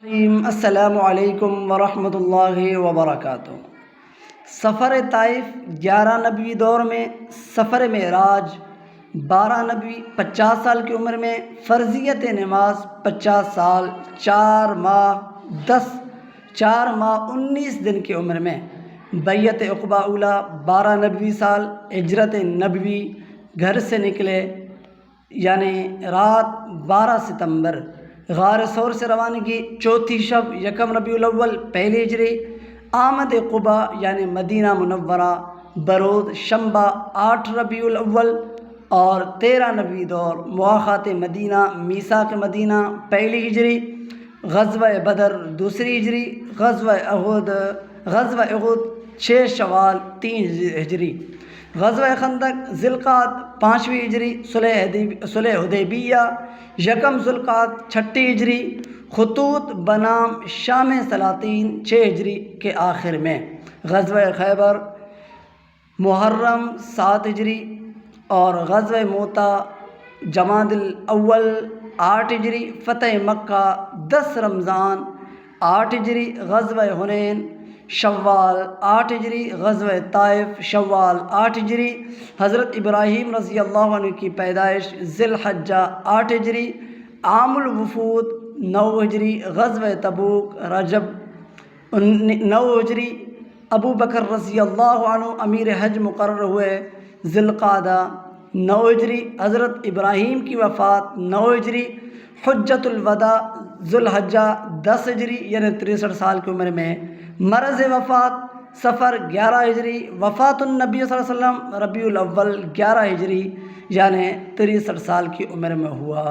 السلام علیکم ورحمۃ اللہ وبرکاتہ۔ سفر طائف 11 نبوی دور میں، سفر معراج 12 نبوی 50 سال کی عمر میں، فرضیت نماز 50 سال 4 ماہ 19 دن کی عمر میں، بیعت عقبہ اولیٰ 12 نبوی سال، ہجرت نبوی، گھر سے نکلے یعنی رات 12 ستمبر، غار ثور سے روانگی 4 شب 1 ربیع الاول 1 ہجری، آمد قبا یعنی مدینہ منورہ برود شنبہ 8 ربیع الاول اور 13 نبوی دور، مواخات مدینہ میثاق مدینہ 1 ہجری، غزوہ بدر 2 ہجری، غزوہ احد 6 شوال 3 ہجری، غزوہ خندق ذی القعد 5ویں ہجری، صلح حدیبیہ 1 ذی القعد 6 ہجری، خطوط بنام شام سلاطین 6 ہجری کے آخر میں، غزوہ خیبر محرم 7 ہجری اور غزوہ موتا جمادی الاول 8 ہجری، فتح مکہ 10 رمضان 8 ہجری، غزوہ حنین شوال 8 ہجری، غزوہ طائف شوال 8 ہجری، حضرت ابراہیم رضی اللہ عنہ کی پیدائش ذی الحجہ 8 ہجری، عام الوفود 9 ہجری، غزوہ تبوک رجب 9 ہجری، ابو بکر رضی اللہ عنہ امیر حج مقرر ہوئے ذی القعدہ 9 ہجری، حضرت ابراہیم کی وفات 9 ہجری، حجۃ الوداع ذی الحجہ 10 ہجری یعنی 63 سال کی عمر میں، مرض وفات سفر 11 ہجری، وفات النبی صلی اللہ علیہ وسلم ربیع الاول 11 ہجری یعنی 63 سال کی عمر میں ہوا۔